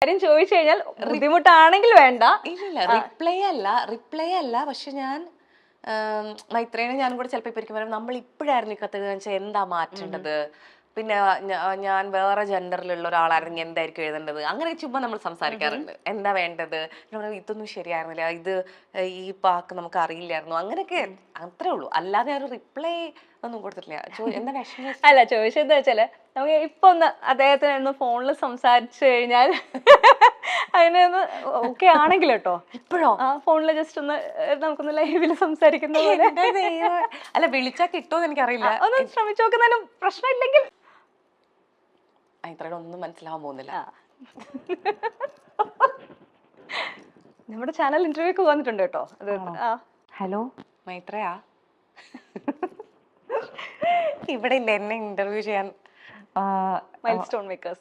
കാര്യം ചോദിച്ചു കഴിഞ്ഞാൽ ബുദ്ധിമുട്ടാണെങ്കിൽ വേണ്ട. ഇല്ല റിപ്ലൈ അല്ല പക്ഷെ ഞാൻ മൈത്രേനെ ഞാനും കൂടെ ചിലപ്പോൾ ഇപ്പം നമ്മൾ ഇപ്പോഴായിരുന്നു ഈ കത്ത് വെച്ചാൽ എന്താ മാറ്റേണ്ടത്, പിന്നെ ഞാൻ വേറെ ജെൻഡറിലുള്ള ഒരാളായിരുന്നു എന്തായിരിക്കും എഴുതേണ്ടത്, അങ്ങനെ ചുമ്മാ നമ്മൾ സംസാരിക്കാറുണ്ട്. എന്താ വേണ്ടത്, ഇതൊന്നും ശരിയായിരുന്നില്ല, ഇത് ഈ വാക്ക് നമുക്ക് അറിയില്ലായിരുന്നു, അങ്ങനെയൊക്കെ അത്രേ ഉള്ളൂ. അല്ലാതെ ഒരു റിപ്ലൈ ഒന്നും കൊടുത്തിട്ടില്ല. എന്താ വിഷമം? അല്ല ചോദിച്ചത് എന്താ വെച്ചാല് നമുക്ക് ഇപ്പൊ ഒന്ന് അദ്ദേഹത്തിന് ഒന്ന് ഫോണിൽ സംസാരിച്ചു കഴിഞ്ഞാൽ അങ്ങനെ ഒന്ന് ഓക്കെ ആണെങ്കിൽ കേട്ടോ, ഇപ്പോഴോ ആ ഫോണിൽ ജസ്റ്റ് ഒന്ന് നമുക്കൊന്ന് ലൈവിൽ സംസാരിക്കുന്ന പോലെ അല്ല വിളിച്ചാൽ കിട്ടുമെന്ന് എനിക്കറിയില്ല. ഒന്ന് ശ്രമിച്ചു നോക്കുന്നതിനും പ്രശ്നമില്ലെങ്കിൽ ഇത്രയുടെ ഒന്നും മനസ്സിലാവാൻ പോകുന്നില്ല. നമ്മുടെ ചാനൽ ഇന്റർവ്യൂ ഒക്കെ വന്നിട്ടുണ്ട് കേട്ടോ. ഹലോ മൈത്രയാ, ഇവിടെ ഇല്ല എന്നെ ഇന്റർവ്യൂ ചെയ്യാൻ മൈൽ സ്റ്റോൺ മേക്കേഴ്സ്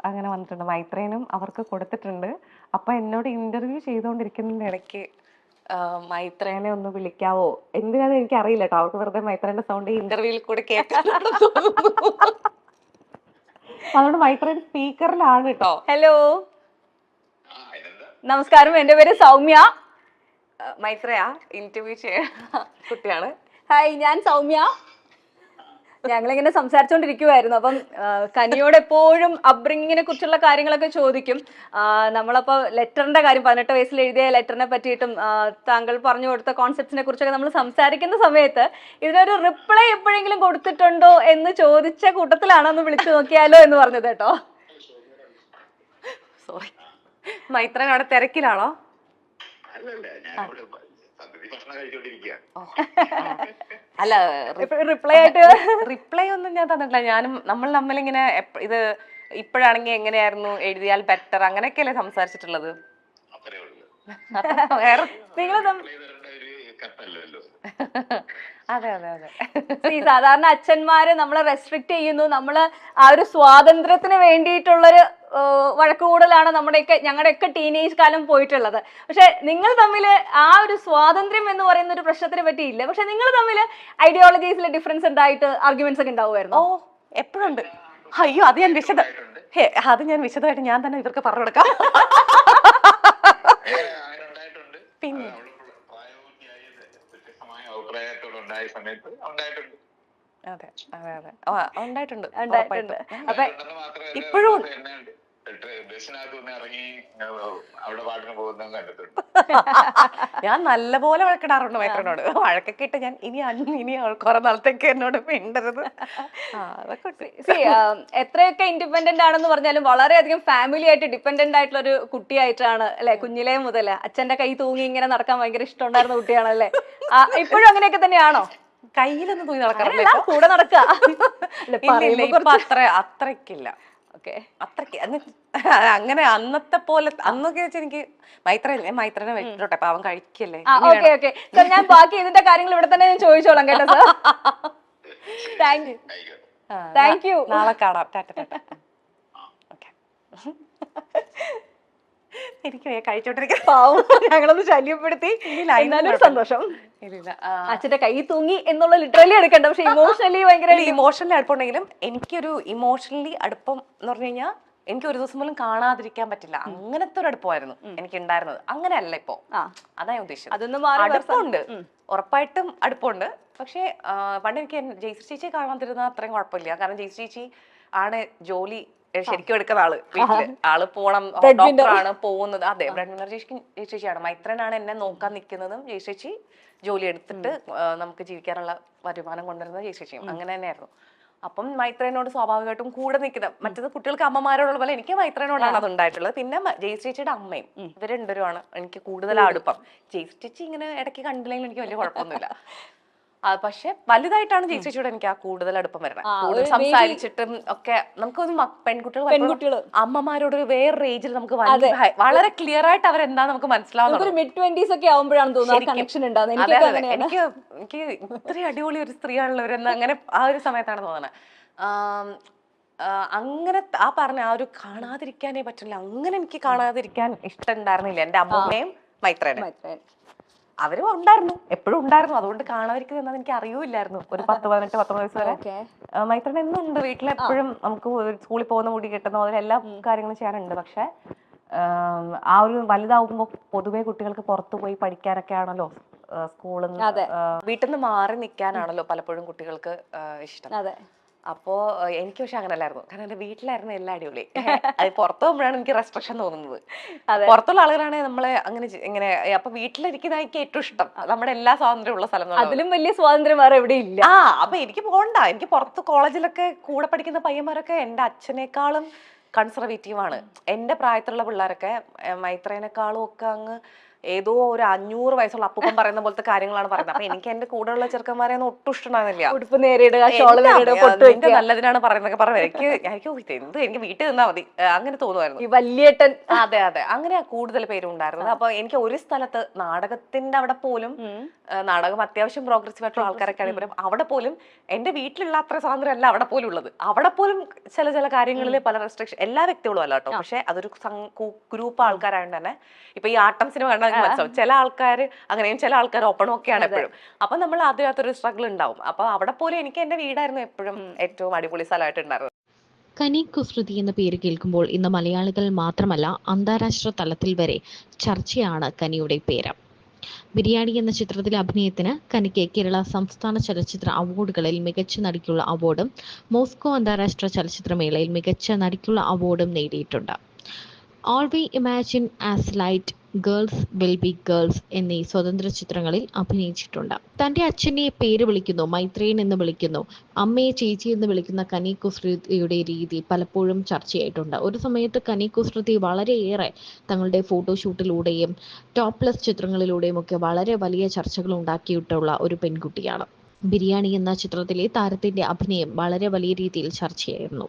അങ്ങനെ വന്നിട്ടുണ്ട്. മൈത്രേനും അവർക്ക് കൊടുത്തിട്ടുണ്ട്. അപ്പൊ എന്നോട് ഇന്റർവ്യൂ ചെയ്തുകൊണ്ടിരിക്കുന്നതിന്റെ ഇടയ്ക്ക് മൈത്രേനെ ഒന്ന് വിളിക്കാവോ, എന്തിനാന്ന് എനിക്ക് അറിയില്ല കേട്ടോ. അവർക്ക് വെറുതെ മൈത്രേന്റെ സൗണ്ട് ഇന്റർവ്യൂവിൽ കൂടെ കേൾക്കാറുണ്ട് അതുകൊണ്ട് മൈത്രേന്റെ സ്പീക്കറിലാണ് കേട്ടോ. ഹലോ നമസ്കാരം, എന്റെ പേര് സൗമ്യ. മൈത്രയാ ഇന്റർവ്യൂ ചെയ്യാൻ കുട്ടിയാണ്. ഹായ്, ഞാൻ സൗമ്യ. ഞങ്ങളിങ്ങനെ സംസാരിച്ചോണ്ടിരിക്കുവായിരുന്നു. അപ്പം കനിയോട് എപ്പോഴും അപ്ബ്രിങ്ങിങ്ങിനെ കുറിച്ചുള്ള കാര്യങ്ങളൊക്കെ ചോദിക്കും. നമ്മളപ്പോ ലെറ്ററിന്റെ കാര്യം, 18 വയസ്സിൽ എഴുതിയ ലെറ്ററിനെ പറ്റിയിട്ടും താങ്കൾ പറഞ്ഞു കൊടുത്ത കോൺസെപ്റ്റ്സിനെ കുറിച്ചൊക്കെ നമ്മൾ സംസാരിക്കുന്ന സമയത്ത് ഇതിനൊരു റിപ്ലൈ എപ്പോഴെങ്കിലും കൊടുത്തിട്ടുണ്ടോ എന്ന് ചോദിച്ച കൂട്ടത്തിലാണ് ഒന്ന് വിളിച്ചു നോക്കിയാലോ എന്ന് പറഞ്ഞത് കേട്ടോ. സോറി, മൈത്രൻ അവിടെ തിരക്കിലാണോ? അല്ല റിപ്ലൈ ഒന്നും ഞാൻ തന്നിട്ടില്ല. ഞാനും നമ്മൾ നമ്മളിങ്ങനെ ഇത് ഇപ്പോഴാണെങ്കിൽ എങ്ങനെയായിരുന്നു എഴുതിയാൽ ബെറ്റർ അങ്ങനെയൊക്കെയല്ലേ സംസാരിച്ചിട്ടുള്ളത്. വേറെ അതെ അതെ അതെ. സാധാരണ അച്ഛന്മാര് നമ്മളെ റെസ്ട്രിക്ട് ചെയ്യുന്നു, നമ്മള് ആ ഒരു സ്വാതന്ത്ര്യത്തിന് വേണ്ടിയിട്ടുള്ളൊരു വഴക്കുകൂടലാണ് ഞങ്ങളുടെയൊക്കെ ടീനേജ് കാലം പോയിട്ടുള്ളത്. പക്ഷെ നിങ്ങൾ തമ്മിൽ ആ ഒരു സ്വാതന്ത്ര്യം എന്ന് പറയുന്ന ഒരു പ്രശ്നത്തിനെ പറ്റിയില്ല. പക്ഷെ നിങ്ങൾ തമ്മിൽ ഐഡിയോളജീസിൽ ഡിഫറൻസ് ഉണ്ടായിട്ട് ആർഗ്യുമെന്റ്സ് ഒക്കെ ഉണ്ടാവുമായിരുന്നു. ഓ എപ്പോഴുണ്ട്. അയ്യോ അത് ഞാൻ വിശദമായിട്ട് ഞാൻ തന്നെ ഇവർക്ക് പറഞ്ഞു കൊടുക്കാം. പിന്നെ അതെ അതെ അതെ ഉണ്ടായിട്ടുണ്ട്. അപ്പൊ ഇപ്പോഴും ഞാൻ നല്ലപോലെ വഴക്കിടാറുണ്ട് മൈത്രനോട്. വഴക്കൊക്കെ ഇട്ട് ഞാൻ ഇനി കുറെ നാളത്തേക്ക് എന്നോട് മിണ്ടരുത്. എത്രയൊക്കെ ഇൻഡിപെൻഡന്റ് ആണെന്ന് പറഞ്ഞാലും വളരെയധികം ഫാമിലി ആയിട്ട് ഡിപെൻഡന്റ് ആയിട്ടുള്ള ഒരു കുട്ടിയായിട്ടാണ് അല്ലെ, കുഞ്ഞിലേ മുതൽ അച്ഛന്റെ കൈ തൂങ്ങി ഇങ്ങനെ നടക്കാൻ ഭയങ്കര ഇഷ്ടമുണ്ടായിരുന്ന കുട്ടിയാണല്ലേ. ഇപ്പോഴും അങ്ങനെയൊക്കെ തന്നെയാണോ? കയ്യിലൊന്നും തൂങ്ങി നടക്കാറില്ല, കൂടെ നടക്കുക. അത്രക്കില്ല. അത്രക്ക് അങ്ങനെ അന്നത്തെ പോലെ അന്നൊക്കെ വെച്ച് എനിക്ക് മൈത്രനെ വെച്ചിട്ടോട്ടെ, അപ്പൊ അവൻ കഴിക്കല്ലേ. ഞാൻ ബാക്കി ഇതിന്റെ കാര്യങ്ങൾ ഇവിടെ തന്നെ ഞാൻ ചോദിച്ചോളാം കേട്ടോ സാർ. Thank you. നാളെ കാണാം. എനിക്ക് കഴിച്ചോണ്ടിരിക്കാൻ പാവം ഞങ്ങളൊന്ന് ശല്യപ്പെടുത്തി. എന്നാലും സന്തോഷം. അച്ഛന്റെ കൈ തൂങ്ങി എന്നുള്ള ലിറ്ററലി എടുക്കണ്ട, പക്ഷെ ഇമോഷണലി അടുപ്പുണ്ടെങ്കിലും എനിക്കൊരു ഇമോഷണലി അടുപ്പം എന്ന് പറഞ്ഞു കഴിഞ്ഞാൽ എനിക്ക് ഒരു ദിവസം പോലും കാണാതിരിക്കാൻ പറ്റില്ല. അങ്ങനത്തെ ഒരു അടുപ്പമായിരുന്നു എനിക്ക് ഉണ്ടായിരുന്നത്. അങ്ങനെയല്ല ഇപ്പോ. അതാ ഞാൻ ഉദ്ദേശിച്ചത്. അടുപ്പമുണ്ട്, ഉറപ്പായിട്ടും അടുപ്പമുണ്ട്. പക്ഷെ പണ്ട് എനിക്ക് ജയശ്രീ ചേച്ചിയെ കാണാതിരുന്ന അത്രയും കുഴപ്പമില്ല. കാരണം ജയശ്രീ ചേച്ചി ആണ് ജോലി ശരിക്കും എടുക്കുന്ന ആള്. വീട്ടില് ആള് പോണം, ഡോക്ടറാണ് പോകുന്നത്. അതെ, ബ്രെഡ് വിന്നർ ചേച്ചിയാണ്. മൈത്രനാണ് എന്നെ നോക്കാൻ നിൽക്കുന്നതും. ജയശ്രീ ജോലി എടുത്തിട്ട് നമുക്ക് ജീവിക്കാനുള്ള വരുമാനം കൊണ്ടുവരുന്നത് ജയശ്രീയും. അങ്ങനെ തന്നെയായിരുന്നു. അപ്പം മൈത്രേനോട് സ്വാഭാവികമായിട്ടും കൂടെ നിൽക്കുന്ന, മറ്റേത് കുട്ടികൾക്ക് അമ്മമാരോടുള്ള പോലെ എനിക്ക് മൈത്രേനോടാണ് അത് ഉണ്ടായിട്ടുള്ളത്. പിന്നെ ജയശ്രീയുടെ അമ്മയും ഇവർ രണ്ടുപേരുമാണ് എനിക്ക് കൂടുതൽ അടുപ്പം. ജയശ്രീ ഇങ്ങനെ ഇടയ്ക്ക് കണ്ടില്ലെങ്കിൽ എനിക്ക് വലിയ കുഴപ്പമൊന്നുമില്ല. പക്ഷെ വലുതായിട്ടാണ് ജയശ്രീയോട് എനിക്ക് ആ കൂടുതൽ അടുപ്പം വരണം. കൂടുതൽ സംസാരിച്ചിട്ടും ഒക്കെ നമുക്കൊന്ന് പെൺകുട്ടികൾ അമ്മമാരോട് വേറൊരു ഏജിൽ നമുക്ക് വളരെ ക്ലിയർ ആയിട്ട് അവരെന്താ നമുക്ക് മനസ്സിലാവുന്നത്. mid-20s ഒക്കെ ആവുമ്പോഴാണ് തോന്നുന്നത്. എനിക്ക് ഇത്രയും അടിപൊളി ഒരു സ്ത്രീയാണുള്ളവരെന്ന് അങ്ങനെ ആ ഒരു സമയത്താണ് തോന്നുന്നത്. അങ്ങനെ പറഞ്ഞ ആ ഒരു കാണാതിരിക്കാനേ പറ്റില്ല. അങ്ങനെ എനിക്ക് കാണാതിരിക്കാൻ ഇഷ്ടം ഉണ്ടായിരുന്നില്ല എന്റെ അമ്മൂമ്മയും മൈത്രേനും. അവരും ഉണ്ടായിരുന്നു, എപ്പോഴും ഉണ്ടായിരുന്നു. അതുകൊണ്ട് കാണാതിരിക്കുന്നത് എനിക്ക് അറിയൂല്ലായിരുന്നു. ഒരു 10-18 വയസ്സ് വരെ മൈത്രൻ എന്നും ഉണ്ട് വീട്ടിലെപ്പോഴും. നമുക്ക് സ്കൂളിൽ പോകുന്ന മുടി കെട്ടുന്ന മുതൽ എല്ലാ കാര്യങ്ങളും ചെയ്യാനുണ്ട്. പക്ഷെ ആ ഒരു വലുതാവുമ്പോൾ പൊതുവെ കുട്ടികൾക്ക് പുറത്തു പോയി പഠിക്കാനൊക്കെ ആണല്ലോ, സ്കൂളിൽ നിന്ന് വീട്ടിൽ നിന്ന് മാറി നിൽക്കാനാണല്ലോ പലപ്പോഴും കുട്ടികൾക്ക് ഇഷ്ടം. അപ്പോ എനിക്ക് പക്ഷെ അങ്ങനെ അല്ലായിരുന്നു. കാരണം എന്റെ വീട്ടിലായിരുന്നു എല്ലാ അടിപൊളി. അത് പുറത്തു പോകുമ്പോഴാണ് എനിക്ക് റെസ്ട്രിക്ഷൻ തോന്നുന്നത്. പുറത്തുള്ള ആളുകളാണെങ്കിൽ നമ്മളെ അങ്ങനെ ഇങ്ങനെ, അപ്പൊ വീട്ടിലിരിക്കുന്ന എനിക്ക് ഏറ്റവും ഇഷ്ടം. നമ്മുടെ എല്ലാ സ്വാതന്ത്ര്യം ഉള്ള സ്ഥലം, അതിലും വലിയ സ്വാതന്ത്ര്യം വേറെ എവിടെ ഇല്ല. അപ്പൊ എനിക്ക് പോകണ്ട. എനിക്ക് പുറത്ത് കോളേജിലൊക്കെ കൂടെ പഠിക്കുന്ന പയ്യന്മാരൊക്കെ എന്റെ അച്ഛനേക്കാളും കൺസർവേറ്റീവ് ആണ്. എന്റെ പ്രായത്തിലുള്ള പിള്ളേരൊക്കെ മൈത്രേനേക്കാളും ഒക്കെ അങ്ങ് ഏതോ ഒരു 500 വയസ്സുള്ള അപ്പൂപ്പൻ പറയുന്ന പോലത്തെ കാര്യങ്ങളാണ് പറയുന്നത്. അപ്പൊ എനിക്ക് എന്റെ കൂടെയുള്ള ചെറുക്കന്മാരെ ഒന്നും ഒട്ടും ഇഷ്ടമാകുന്നില്ല. ഉടുപ്പ് നേരിടുക, നല്ലതിനാണ് പറയുന്നൊക്കെ പറഞ്ഞു. എനിക്ക് വീട്ടിൽ നിന്നാ മതി അങ്ങനെ തോന്നുമായിരുന്നു. വല്യേട്ടൻ. അതെ അതെ, അങ്ങനെയാ കൂടുതൽ പേരും ഉണ്ടായിരുന്നത്. അപ്പൊ എനിക്ക് ഒരു സ്ഥലത്ത് നാടകത്തിന്റെ അവിടെ പോലും, നാടകം അത്യാവശ്യം പ്രോഗ്രസീവ് ആയിട്ടുള്ള ആൾക്കാരൊക്കെ ആണെങ്കിലും അവിടെ പോലും എന്റെ വീട്ടിലുള്ള അത്ര സ്വാതന്ത്ര്യം അല്ല അവിടെ പോലും ഉള്ളത്. അവിടെ പോലും ചില കാര്യങ്ങളിൽ പല റെസ്ട്രിക്ഷൻ, എല്ലാ വ്യക്തികളും അല്ല കേട്ടോ. പക്ഷെ അതൊരു ഗ്രൂപ്പ് ആൾക്കാരായതുകൊണ്ട് തന്നെ ഇപ്പൊ ഈ ആട്ടം സിനിമ കണ്ടാൽ മനസ്സിലാവും. ചില ആൾക്കാർ അങ്ങനെയും ചില ആൾക്കാർ ഓപ്പണും ഒക്കെയാണ് എപ്പോഴും. അപ്പൊ നമ്മൾ അതിനകത്തൊരു സ്ട്രഗിൾ ഉണ്ടാവും. അപ്പൊ അവിടെ പോലും എനിക്ക് എന്റെ വീടായിരുന്നു എപ്പോഴും ഏറ്റവും അടിപൊളി സ്ഥലമായിട്ടുണ്ടായിരുന്നു. കനി കുസൃതി എന്ന പേര് കേൾക്കുമ്പോൾ ഇന്ന് മലയാളികൾ മാത്രമല്ല അന്താരാഷ്ട്ര തലത്തിൽ വരെ ചർച്ചയാണ് കനിയുടെ പേര്. ബിരിയാണി എന്ന ചിത്രത്തിലെ അഭിനയത്തിന് കനിക്ക് കേരള സംസ്ഥാന ചലച്ചിത്ര അവാർഡുകളിൽ മികച്ച നടിക്കുള്ള അവാർഡും മോസ്കോ അന്താരാഷ്ട്ര ചലച്ചിത്രമേളയിൽ മികച്ച നടിക്കുള്ള അവാർഡും നേടിയിട്ടുണ്ട്. All we imagine as light, girls will be girls എന്നീ സ്വതന്ത്ര ചിത്രങ്ങളിൽ അഭിനയിച്ചിട്ടുണ്ട്. തന്റെ അച്ഛനെ പേര് വിളിക്കുന്നു, മൈത്രേയൻ എന്ന് വിളിക്കുന്നു, അമ്മയെ ചേച്ചി എന്ന് വിളിക്കുന്ന കനി കുസൃതിയുടെ രീതി പലപ്പോഴും ചർച്ചയായിട്ടുണ്ട്. ഒരു സമയത്ത് കനി കുസൃതി വളരെയേറെ തങ്ങളുടെ ഫോട്ടോഷൂട്ടിലൂടെയും ടോപ്ലെസ് ചിത്രങ്ങളിലൂടെയും ഒക്കെ വളരെ വലിയ ചർച്ചകൾ ഉണ്ടാക്കിയിട്ടുള്ള ഒരു പെൺകുട്ടിയാണ്. ബിരിയാണി എന്ന ചിത്രത്തിലെ താരത്തിന്റെ അഭിനയം വളരെ വലിയ രീതിയിൽ ചർച്ചയായിരുന്നു.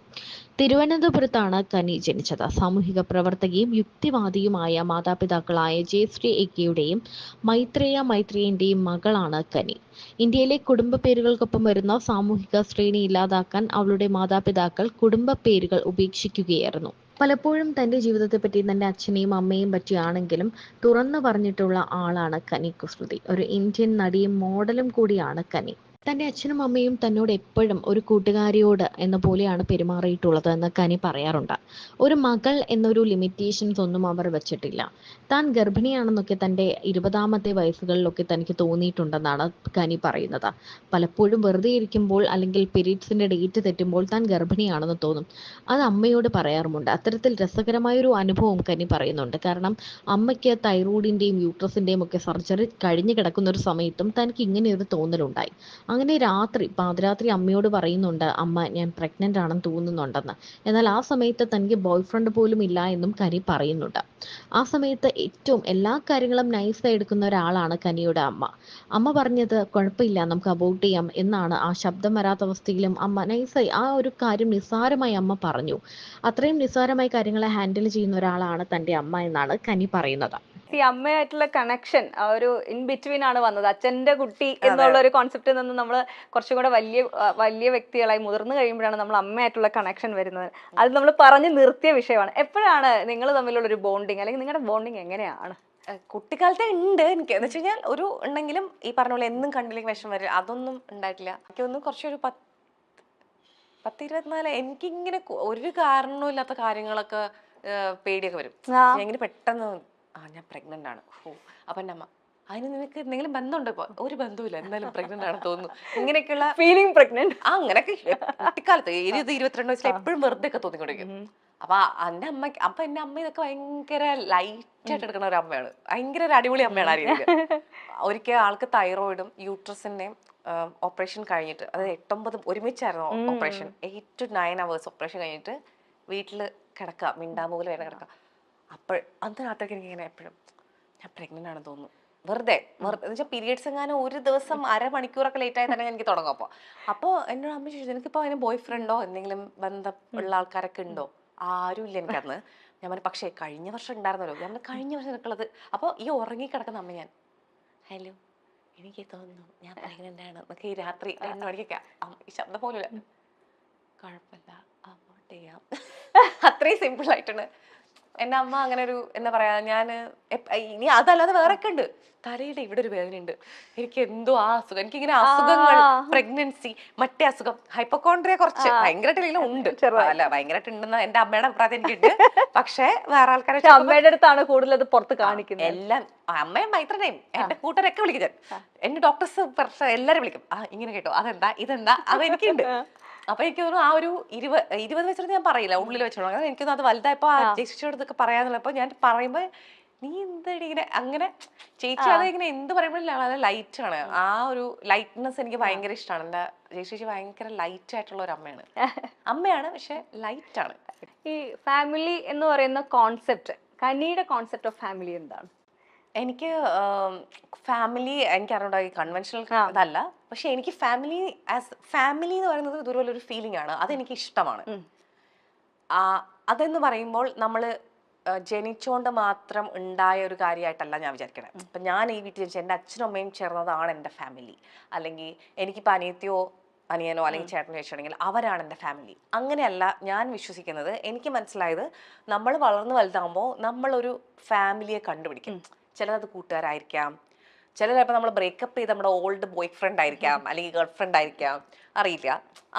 തിരുവനന്തപുരത്താണ് കനി ജനിച്ചത്. സാമൂഹിക പ്രവർത്തകയും യുക്തിവാദിയുമായ മാതാപിതാക്കളായ ജയശ്രീ എക്കെയുടെയും മൈത്രേയന്റെയും മകളാണ് കനി. ഇന്ത്യയിലെ കുടുംബ പേരുകൾക്കൊപ്പം വരുന്ന സാമൂഹിക ശ്രേണി ഇല്ലാതാക്കാൻ അവളുടെ മാതാപിതാക്കൾ കുടുംബ പേരുകൾ ഉപേക്ഷിക്കുകയായിരുന്നു. പലപ്പോഴും തന്റെ ജീവിതത്തെപ്പറ്റി തന്റെ അച്ഛനെയും അമ്മയെയും പറ്റിയാണെങ്കിലും തുറന്നു പറഞ്ഞിട്ടുള്ള ആളാണ് കനി കുസൃതി. ഒരു ഇന്ത്യൻ നടിയും മോഡലും കൂടിയാണ് കനി. തന്റെ അച്ഛനും അമ്മയും തന്നോട് എപ്പോഴും ഒരു കൂട്ടുകാരിയോട് എന്ന പോലെയാണ് പെരുമാറിയിട്ടുള്ളത് എന്ന് കനി പറയാറുണ്ട്. ഒരു മകൾ എന്നൊരു ലിമിറ്റേഷൻസ് ഒന്നും അവർ വെച്ചിട്ടില്ല. താൻ ഗർഭിണിയാണെന്നൊക്കെ തന്റെ 20ാമത്തെ വയസ്സുകളിലൊക്കെ തനിക്ക് തോന്നിയിട്ടുണ്ടെന്നാണ് കനി പറയുന്നത്. പലപ്പോഴും വെറുതെ ഇരിക്കുമ്പോൾ അല്ലെങ്കിൽ പീരീഡ്സിന്റെ ഡേറ്റ് തെറ്റുമ്പോൾ താൻ ഗർഭിണിയാണെന്ന് തോന്നും. അത് അമ്മയോട് പറയാറുമുണ്ട്. അത്തരത്തിൽ രസകരമായൊരു അനുഭവം കനി പറയുന്നുണ്ട്. കാരണം അമ്മയ്ക്ക് തൈറോയിഡിന്റെയും യൂട്രസിന്റെയും ഒക്കെ സർജറി കഴിഞ്ഞു കിടക്കുന്ന ഒരു സമയത്തും തനിക്ക് ഇങ്ങനെയൊരു തോന്നലുണ്ടായി. അങ്ങനെ പാതിരാത്രി അമ്മയോട് പറയുന്നുണ്ട്, അമ്മ ഞാൻ പ്രഗ്നന്റ് ആണെന്ന് തോന്നുന്നുണ്ടെന്ന്. എന്നാൽ ആ സമയത്ത് തനിക്ക് ബോയ് ഫ്രണ്ട് പോലും ഇല്ല എന്നും കനി പറയുന്നുണ്ട്. ആ സമയത്ത് ഏറ്റവും എല്ലാ കാര്യങ്ങളും നൈസായി എടുക്കുന്ന ഒരാളാണ് കനിയുടെ അമ്മ. അമ്മ പറഞ്ഞത് കുഴപ്പമില്ല, നമുക്ക് അബോർട്ട് ചെയ്യാം എന്നാണ്. ആ ശബ്ദം വരാത്ത അവസ്ഥയിലും അമ്മ നൈസായി ആ ഒരു കാര്യം നിസ്സാരമായി അമ്മ പറഞ്ഞു. അത്രയും നിസ്സാരമായി കാര്യങ്ങളെ ഹാൻഡിൽ ചെയ്യുന്ന ഒരാളാണ് തൻ്റെ അമ്മ എന്നാണ് കനി പറയുന്നത്. ഈ അമ്മയായിട്ടുള്ള കണക്ഷൻ ആ ഒരു ഇൻ ബിറ്റ്വീൻ ആണ് വന്നത്. അച്ഛന്റെ കുട്ടി എന്നുള്ള ഒരു കോൺസെപ്റ്റിൽ നിന്ന് നമ്മൾ കുറച്ചും കൂടെ വലിയ വ്യക്തികളായി മുതിർന്നു കഴിയുമ്പോഴാണ് നമ്മൾ അമ്മയായിട്ടുള്ള കണക്ഷൻ വരുന്നത്. അത് നമ്മൾ പറഞ്ഞു നിർത്തിയ വിഷയമാണ്. എപ്പോഴാണ് നിങ്ങൾ തമ്മിലുള്ള ഒരു ബോണ്ടിങ്, അല്ലെങ്കിൽ നിങ്ങളുടെ ബോണ്ടിങ് എങ്ങനെയാണ്? കുട്ടിക്കാലത്തെ ഉണ്ട് എനിക്ക്. എന്ന് വെച്ച് കഴിഞ്ഞാൽ ഒരു ഉണ്ടെങ്കിലും ഈ പറഞ്ഞ പോലെ എന്നും കണ്ടില്ലെങ്കിൽ വിഷം വരില്ല, അതൊന്നും ഉണ്ടായിട്ടില്ല. എനിക്കൊന്നും കുറച്ചൊരു 10-24 എനിക്കിങ്ങനെ ഒരു കാരണവും ഇല്ലാത്ത കാര്യങ്ങളൊക്കെ പേടിയൊക്കെ വരും. ഇങ്ങനെ പെട്ടെന്ന് ഞാൻ പ്രഗ്നന്റ് ആണ്. അപ്പൊ എൻ്റെ അമ്മ, അതിന് നിനക്ക് എന്തെങ്കിലും ബന്ധമുണ്ടോ? ഇപ്പൊ ഒരു ബന്ധവുമില്ല, എന്തായാലും പ്രഗ്നന്റ് ആണെന്ന് തോന്നുന്നു. ഇങ്ങനെയൊക്കെയുള്ള ഫീലിംഗ് പ്രഗ്നന്റ് അങ്ങനെയൊക്കെ കുട്ടിക്കാലത്ത് 22 വയസ്സിൽ എപ്പോഴും വെറുതെ ഒക്കെ തോന്നിക്കൊണ്ടിരിക്കും. അപ്പൊ എന്റെ അമ്മ ഇതൊക്കെ ഭയങ്കര ലൈറ്റ് ആയിട്ട് എടുക്കുന്ന ഒരു അമ്മയാണ്. ഭയങ്കര ഒരു അടിപൊളി അമ്മയാണ് ആ രീതിയിൽ. ഒരിക്കൽ ആൾക്ക് തൈറോയിഡും യൂട്രസിന്റെയും ഓപ്പറേഷൻ കഴിഞ്ഞിട്ട്, അത് 8-9 ഒരുമിച്ചായിരുന്നു ഓപ്പറേഷൻ. 8 to 9 hours ഓപ്പറേഷൻ കഴിഞ്ഞിട്ട് വീട്ടിൽ കിടക്കുക, മിണ്ടാമൂല വേറെ കിടക്കുക. അപ്പോൾ അതിനകത്തേക്ക് എനിക്ക് ഇങ്ങനെ എപ്പോഴും ഞാൻ പ്രഗ്നന്റ് ആണെന്ന് തോന്നുന്നു. വെറുതെ എന്ന് വെച്ചാൽ പീരിയഡ്സ് എങ്ങാനും ഒരു ദിവസം അരമണിക്കൂറൊക്കെ ലേറ്റ് ആയി തന്നെ എനിക്ക് തുടങ്ങും. അപ്പോൾ എന്നോട് അമ്മ ചോദിച്ചു, എനിക്കിപ്പോൾ അതിന് ബോയ് ഫ്രണ്ടോ എന്തെങ്കിലും ബന്ധമുള്ള ആൾക്കാരൊക്കെ ഉണ്ടോ? ആരും ഇല്ല എനിക്കന്ന്. ഞാൻ പറഞ്ഞു, പക്ഷേ കഴിഞ്ഞ വർഷം ഉണ്ടായിരുന്നല്ലോ. ഞാൻ കഴിഞ്ഞ വർഷം നിൽക്കുള്ളത്. അപ്പോൾ ഈ ഉറങ്ങിക്കിടക്കുന്ന അമ്മ, ഞാൻ ഹലോ എനിക്ക് തോന്നുന്നു ഞാൻ പ്രഗ്നന്റ് ആണ് എന്നൊക്കെ ഈ രാത്രി 2 മണിക്കൊക്കെ ഈ ശബ്ദം പോലും കുഴപ്പമില്ല, അബോർട്ട് ചെയ്യാം. അത്രയും സിമ്പിൾ ആയിട്ടാണ്. എന്റെ അമ്മ അങ്ങനെ ഒരു എന്താ പറയാ, ഞാൻ ഇനി അതല്ലാതെ വേറെ ഒക്കെ ഉണ്ട്. തലയുടെ ഇവിടെ ഒരു വേദന ഉണ്ട്, എനിക്ക് എന്തോ ആ അസുഖം, എനിക്കിങ്ങനെ അസുഖങ്ങൾ, പ്രഗ്നൻസി, മറ്റേ അസുഖം, ഹൈപ്പോകോൺട്രിയ കുറച്ച് ഭയങ്കരമായിട്ടില്ലെങ്കിലും ഉണ്ട്. അല്ല ഭയങ്കരമായിട്ട് ഉണ്ടെന്ന് എന്റെ അമ്മയുടെ അഭിപ്രായത്തിൽ എനിക്കുണ്ട്. പക്ഷെ വേറെ ആൾക്കാരെ അമ്മയുടെ അടുത്താണ് കൂടുതൽ അത് പുറത്ത് കാണിക്കുന്നത്. എല്ലാം അമ്മയും മൈത്രനെയും എന്റെ കൂട്ടരൊക്കെ വിളിക്കും ഞാൻ. എന്റെ ഡോക്ടേഴ്സ് എല്ലാരും വിളിക്കും, ഇങ്ങനെ കേട്ടോ, അതെന്താ ഇതെന്താ, അത് എനിക്കുണ്ട്. അപ്പൊ എനിക്ക് തോന്നുന്നു ആ ഒരു 20 വയസ്സിൽ ഞാൻ പറയില്ല, ഉള്ളിൽ വെച്ചോളൂ. അങ്ങനെ എനിക്കൊന്നും അത് വലുതായപ്പോ ചേച്ചിയോടൊക്കെ പറയാന്നുള്ളപ്പോ ഞാൻ പറയുമ്പോ നീ എന്താ ഇങ്ങനെ അങ്ങനെ ചേച്ചി അത് ഇങ്ങനെ എന്ത് പറയുമ്പോഴും വളരെ ലൈറ്റ് ആണ്. ആ ഒരു ലൈറ്റ്നെസ് എനിക്ക് ഭയങ്കര ഇഷ്ടമാണ്. എന്റെ ചേച്ചി ഭയങ്കര ലൈറ്റ് ആയിട്ടുള്ള ഒരു അമ്മയാണ് പക്ഷെ ലൈറ്റ് ആണ്. ഈ ഫാമിലി എന്ന് പറയുന്ന കോൺസെപ്റ്റ്, കനിയുടെ കോൺസെപ്റ്റ് ഓഫ് ഫാമിലി എന്താണ്? എനിക്ക് ഫാമിലി എനിക്ക് അറിയണ്ട, ഈ കൺവെൻഷണൽ ഇതല്ല, പക്ഷെ എനിക്ക് ഫാമിലി എന്ന് പറയുന്നത് ഇതുപോലെ ഒരു ഫീലിംഗ് ആണ്, അതെനിക്ക് ഇഷ്ടമാണ്. അതെന്ന് പറയുമ്പോൾ നമ്മള് ജനിച്ചോണ്ട് മാത്രം ഉണ്ടായ ഒരു കാര്യമായിട്ടല്ല ഞാൻ വിചാരിക്കണേ. ഇപ്പൊ ഞാൻ ഈ വീട്ടിൽ ജനിച്ച എൻ്റെ അച്ഛനും അമ്മയും ചേർന്നതാണ് എൻ്റെ ഫാമിലി. അല്ലെങ്കിൽ എനിക്കിപ്പോൾ അനിയനോ അല്ലെങ്കിൽ ചേട്ടനോ ചേച്ചിയാണെങ്കിൽ അവരാണ് എൻ്റെ ഫാമിലി. അങ്ങനെയല്ല ഞാൻ വിശ്വസിക്കുന്നത്. എനിക്ക് മനസ്സിലായത്, നമ്മൾ വളർന്നു വലുതാകുമ്പോൾ നമ്മളൊരു ഫാമിലിയെ കണ്ടുപിടിക്കും. ചിലത് കൂട്ടുകാരായിരിക്കാം, ചിലപ്പോൾ നമ്മൾ ബ്രേക്കപ്പ് ചെയ്ത് നമ്മുടെ ഓൾഡ് ബോയ് ഫ്രണ്ട് ആയിരിക്കാം, അല്ലെങ്കിൽ ഗേൾ ഫ്രണ്ട് ആയിരിക്കാം, അറിയില്ല.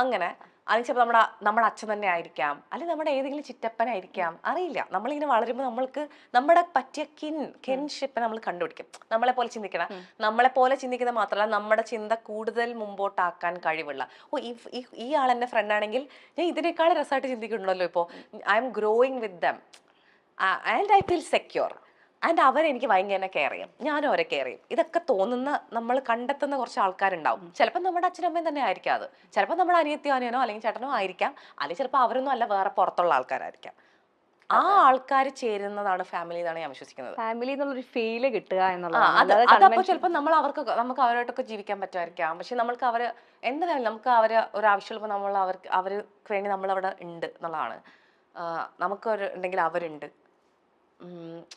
അങ്ങനെ അല്ലെങ്കിൽ ചിലപ്പോൾ നമ്മുടെ അച്ഛൻ തന്നെ ആയിരിക്കാം, അല്ലെങ്കിൽ നമ്മുടെ ഏതെങ്കിലും ചിറ്റപ്പനായിരിക്കാം, അറിയില്ല. നമ്മളിങ്ങനെ വളരുമ്പോൾ നമ്മൾക്ക് നമ്മുടെ പറ്റിയ കിൻഷിപ്പ് നമ്മൾ കണ്ടുപിടിക്കും. നമ്മളെ പോലെ ചിന്തിക്കുന്ന മാത്രമല്ല, നമ്മുടെ ചിന്ത കൂടുതൽ മുമ്പോട്ടാക്കാൻ കഴിവുള്ള, ഈ ആൾ എൻ്റെ ഫ്രണ്ട് ആണെങ്കിൽ ഞാൻ ഇതിനേക്കാൾ രസമായിട്ട് ചിന്തിക്കുന്നുണ്ടല്ലോ. ഇപ്പോൾ I M growing with them and I feel secure and അവരെനിക്ക് ഭയങ്കര കെയർ ചെയ്യും, ഞാനും അവരെ കെയർ ചെയ്യും. ഇതൊക്കെ തോന്നുന്ന, നമ്മൾ കണ്ടെത്തുന്ന കുറച്ച് ആൾക്കാരുണ്ടാവും. ചിലപ്പോൾ നമ്മുടെ അച്ഛനമ്മയും തന്നെ ആയിരിക്കാം അത്, ചിലപ്പോൾ നമ്മുടെ അനിയനോ അല്ലെങ്കിൽ ചേട്ടനോ ആയിരിക്കാം, അല്ലെങ്കിൽ ചിലപ്പോൾ അവരൊന്നും അല്ല, വേറെ പുറത്തുള്ള ആൾക്കാരായിരിക്കാം. ആ ആൾക്കാർ ചേരുന്നതാണ് ഫാമിലി എന്നാണ് ഞാൻ വിശ്വസിക്കുന്നത്. ഫാമിലി എന്നുള്ളൊരു ഫീല് കിട്ടുക എന്നുള്ളതാണ്. അതപ്പോൾ ചിലപ്പോൾ നമുക്ക് അവരോട്ടൊക്കെ ജീവിക്കാൻ പറ്റുമായിരിക്കാം, പക്ഷെ നമ്മൾക്ക് അവര് എന്തായാലും നമുക്ക് അവര് ഒരാവശ്യമുള്ളപ്പോൾ നമ്മൾ അവർക്ക് വേണ്ടി നമ്മളവിടെ ഉണ്ട് എന്നുള്ളതാണ്. നമുക്കൊരു ഉണ്ടെങ്കിൽ അവരുണ്ട്.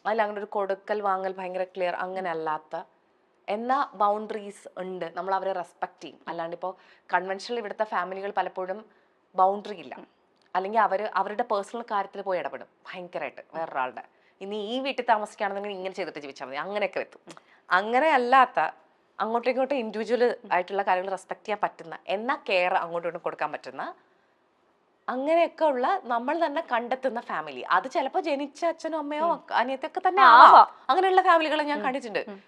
അതിൽ അങ്ങനെ ഒരു കൊടുക്കൽ വാങ്ങൽ ഭയങ്കര ക്ലിയർ അങ്ങനെ അല്ലാത്ത, എന്നാ ബൗണ്ടറീസ് ഉണ്ട്, നമ്മൾ അവരെ റെസ്പെക്ട് ചെയ്യും. അല്ലാണ്ട് ഇപ്പോൾ കൺവെൻഷണൽ ഇവിടുത്തെ ഫാമിലികൾ പലപ്പോഴും ബൗണ്ടറി ഇല്ല, അല്ലെങ്കിൽ അവരുടെ പേഴ്സണൽ കാര്യത്തിൽ പോയി ഇടപെടും ഭയങ്കരമായിട്ട്. വേറൊരാളുടെ ഇനി ഈ വീട്ടിൽ താമസിക്കുകയാണെന്നെങ്കിൽ ഇങ്ങനെ ചെയ്തിട്ട് ജീവിച്ചാൽ മതി, അങ്ങനെയൊക്കെ എത്തും. അങ്ങനെ അല്ലാത്ത, അങ്ങോട്ടും ഇങ്ങോട്ടും ഇൻഡിവിജ്വൽ ആയിട്ടുള്ള കാര്യങ്ങൾ റെസ്പെക്ട് ചെയ്യാൻ പറ്റുന്ന, എന്നാ കെയർ അങ്ങോട്ടും ഇങ്ങോട്ടും കൊടുക്കാൻ പറ്റുന്ന, അങ്ങനെയൊക്കെ ഉള്ള നമ്മൾ തന്നെ കണ്ടെത്തുന്ന ഫാമിലി. അത് ചിലപ്പോൾ ജനിച്ച അച്ഛനോ അമ്മയോ അനിയത്തൊക്കെ തന്നെ ആവാം. അങ്ങനെയുള്ള ഫാമിലികളെ ഞാൻ കണ്ടിട്ടുണ്ട്.